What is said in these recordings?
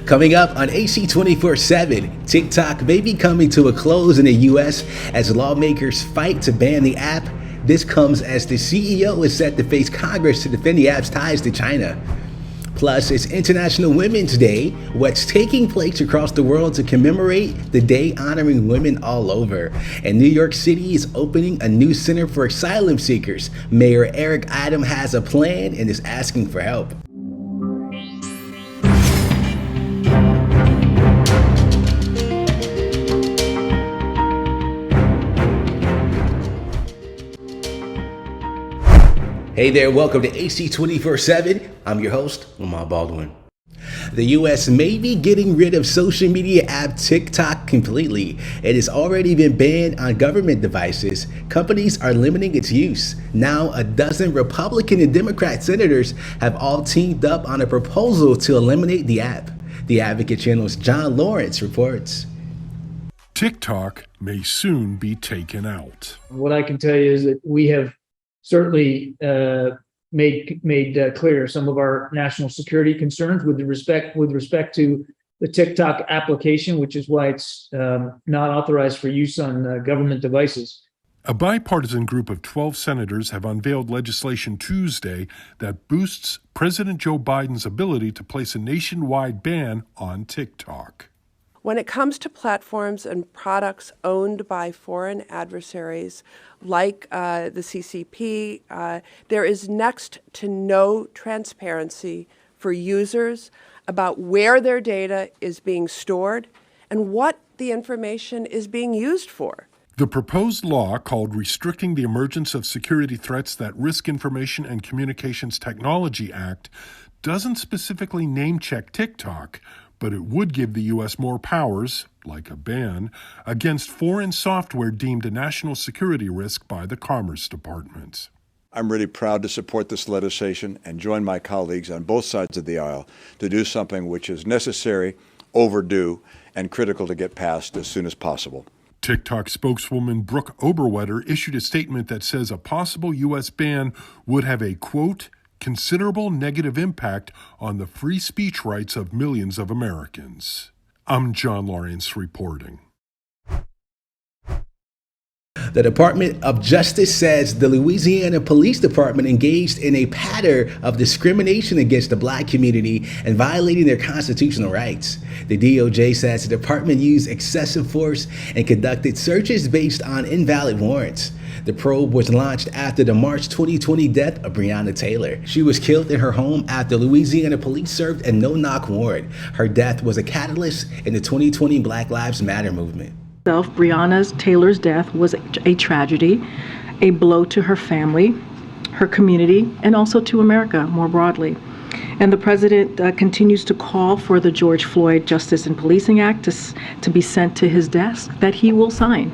Coming up on AC 24/7, TikTok may be coming to a close in the US as lawmakers fight to ban the app. This comes as the CEO is set to face Congress to defend the app's ties to China. Plus, it's International Women's Day, what's taking place across the world to commemorate the day honoring women all over. And New York City is opening a new center for asylum seekers. Mayor Eric Adams has a plan and is asking for help. Hey there, welcome to AC 24/7. I'm your host, Lamar Baldwin. The US may be getting rid of social media app TikTok completely. It has already been banned on government devices. Companies are limiting its use. Now, a dozen Republican and Democrat senators have all teamed up on a proposal to eliminate the app. The Advocate Channel's John Lawrence reports. TikTok may soon be taken out. What I can tell you is that we have certainly made clear some of our national security concerns with respect to the TikTok application, which is why it's not authorized for use on government devices. A bipartisan group of 12 senators have unveiled legislation Tuesday that boosts President Joe Biden's ability to place a nationwide ban on TikTok. When it comes to platforms and products owned by foreign adversaries like the CCP, there is next to no transparency for users about where their data is being stored and what the information is being used for. The proposed law, called Restricting the Emergence of Security Threats That Risk Information and Communications Technology Act, doesn't specifically name-check TikTok, but it would give the U.S. more powers, like a ban, against foreign software deemed a national security risk by the Commerce Department. I'm really proud to support this legislation and join my colleagues on both sides of the aisle to do something which is necessary, overdue, and critical to get passed as soon as possible. TikTok spokeswoman Brooke Oberwetter issued a statement that says a possible U.S. ban would have a, quote, considerable negative impact on the free speech rights of millions of Americans. I'm John Lawrence reporting. The Department of Justice says the Louisiana Police Department engaged in a pattern of discrimination against the Black community and violating their constitutional rights. The DOJ says the department used excessive force and conducted searches based on invalid warrants. The probe was launched after the March 2020 death of Breonna Taylor. She was killed in her home after Louisiana police served a no-knock warrant. Her death was a catalyst in the 2020 Black Lives Matter movement. Breonna Taylor's death was a tragedy, a blow to her family, her community, and also to America more broadly. And the president continues to call for the George Floyd Justice and Policing Act to be sent to his desk that he will sign.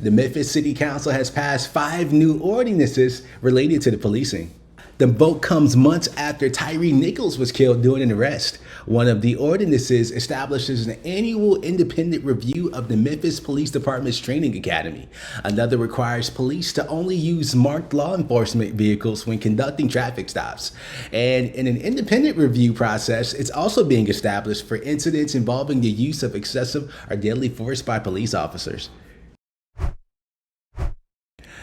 The Memphis City Council has passed 5 new ordinances related to the policing. The vote comes months after Tyree Nichols was killed during an arrest. One of the ordinances establishes an annual independent review of the Memphis Police Department's training academy. Another requires police to only use marked law enforcement vehicles when conducting traffic stops. And in an independent review process, it's also being established for incidents involving the use of excessive or deadly force by police officers.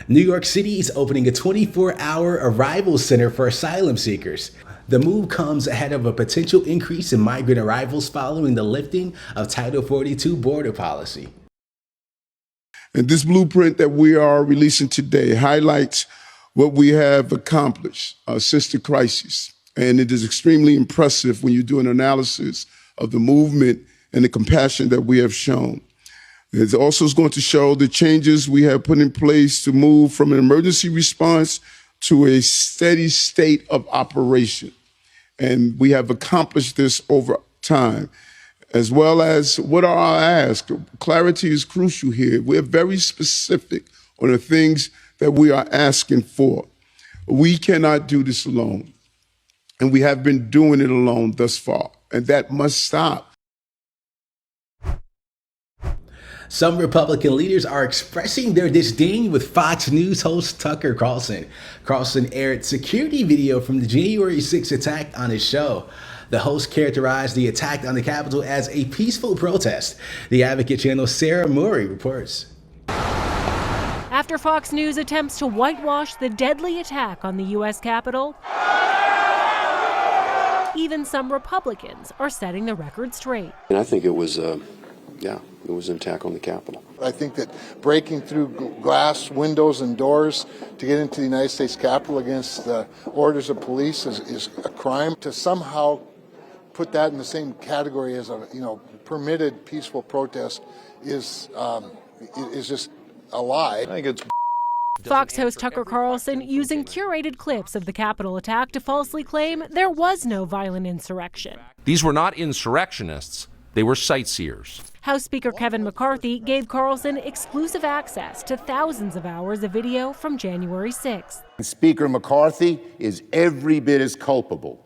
New York City is opening a 24-hour arrival center for asylum seekers. The move comes ahead of a potential increase in migrant arrivals following the lifting of Title 42 border policy. And this blueprint that we are releasing today highlights what we have accomplished since the crisis. And it is extremely impressive when you do an analysis of the movement and the compassion that we have shown. It also is going to show the changes we have put in place to move from an emergency response to a steady state of operation. And we have accomplished this over time, as well as what are our asks. Clarity is crucial here. We're very specific on the things that we are asking for. We cannot do this alone, and we have been doing it alone thus far, and that must stop. Some Republican leaders are expressing their disdain with Fox News host Tucker Carlson. Carlson aired security video from the January 6th attack on his show. The host characterized the attack on the Capitol as a peaceful protest. The Advocate Channel's Sarah Murray reports. After Fox News attempts to whitewash the deadly attack on the U.S. Capitol, even some Republicans are setting the record straight. And I think it was, it was an attack on the Capitol. I think that breaking through glass, windows, and doors to get into the United States Capitol against the orders of police is a crime. To somehow put that in the same category as a permitted peaceful protest is just a lie. I think it's Fox host Tucker Carlson using curated clips of the Capitol attack to falsely claim there was no violent insurrection. These were not insurrectionists, they were sightseers. House Speaker Kevin McCarthy gave Carlson exclusive access to thousands of hours of video from January 6th. Speaker McCarthy is every bit as culpable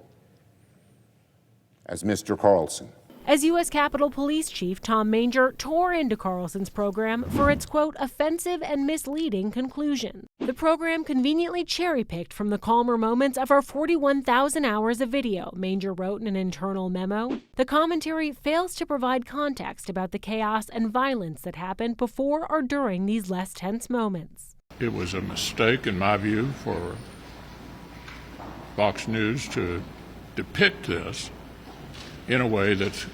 as Mr. Carlson. As U.S. Capitol Police Chief Tom Manger tore into Carlson's program for its, quote, offensive and misleading conclusion. The program conveniently cherry-picked from the calmer moments of our 41,000 hours of video, Manger wrote in an internal memo. The commentary fails to provide context about the chaos and violence that happened before or during these less tense moments. It was a mistake, in my view, for Fox News to depict this in a way that's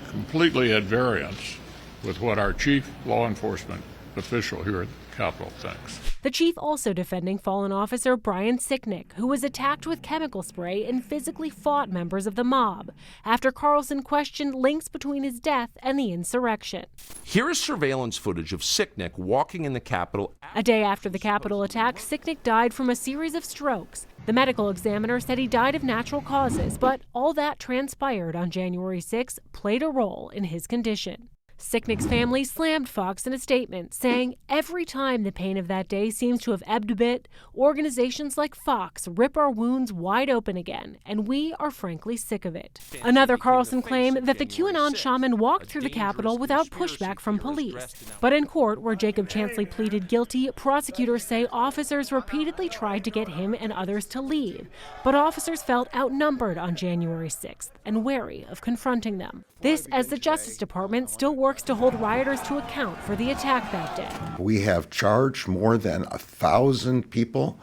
completely at variance with what our chief law enforcement official here at the Capitol thinks. The chief also defending fallen officer Brian Sicknick, who was attacked with chemical spray and physically fought members of the mob after Carlson questioned links between his death and the insurrection. Here is surveillance footage of Sicknick walking in the Capitol. A day after the Capitol attack, Sicknick died from a series of strokes. The medical examiner said he died of natural causes, but all that transpired on January 6 played a role in his condition. Sicknick's family slammed Fox in a statement, saying every time the pain of that day seems to have ebbed a bit, organizations like Fox rip our wounds wide open again, and we are frankly sick of it. Another Carlson claim that the QAnon shaman walked through the Capitol without pushback from police. But in court, where Jacob Chansley pleaded guilty, prosecutors say officers repeatedly tried to get him and others to leave, but officers felt outnumbered on January 6th and wary of confronting them. This as the Justice Department still works to hold rioters to account for the attack that day. We have charged more than 1,000 people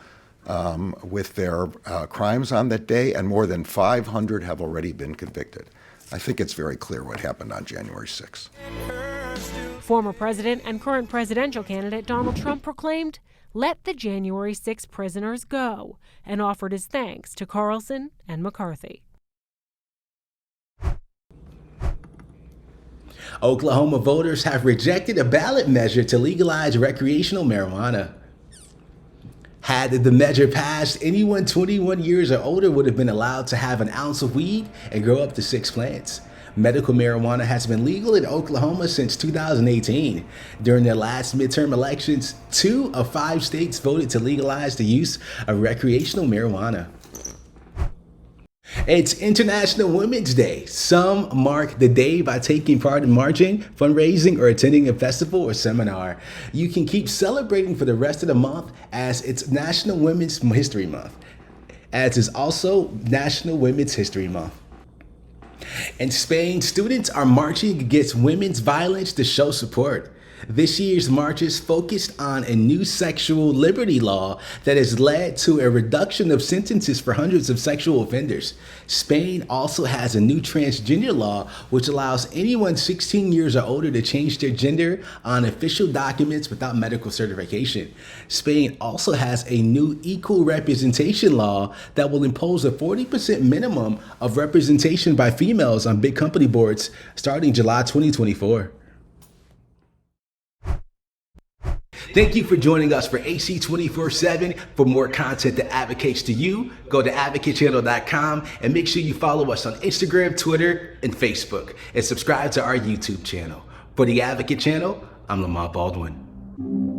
with their crimes on that day, and more than 500 have already been convicted. I think it's very clear what happened on January 6th. Former president and current presidential candidate Donald Trump proclaimed, "Let the January 6 prisoners go," and offered his thanks to Carlson and McCarthy. Oklahoma voters have rejected a ballot measure to legalize recreational marijuana. Had the measure passed, anyone 21 years or older would have been allowed to have an ounce of weed and grow up to 6 plants. Medical marijuana has been legal in Oklahoma since 2018. During their last midterm elections, 2 of 5 states voted to legalize the use of recreational marijuana. It's International Women's Day. Some mark the day by taking part in marching, fundraising, or attending a festival or seminar. You can keep celebrating for the rest of the month, as it's National Women's History Month, as is also National Women's History Month. In Spain, students are marching against women's violence to show support. This year's marches focused on a new sexual liberty law that has led to a reduction of sentences for hundreds of sexual offenders. Spain also has a new transgender law which allows anyone 16 years or older to change their gender on official documents without medical certification. Spain also has a new equal representation law that will impose a 40% minimum of representation by females on big company boards starting July 2024. Thank you for joining us for AC 24/7. For more content that advocates to you, go to advocatechannel.com and make sure you follow us on Instagram, Twitter, and Facebook, and subscribe to our YouTube channel. For the Advocate Channel, I'm Lamont Baldwin.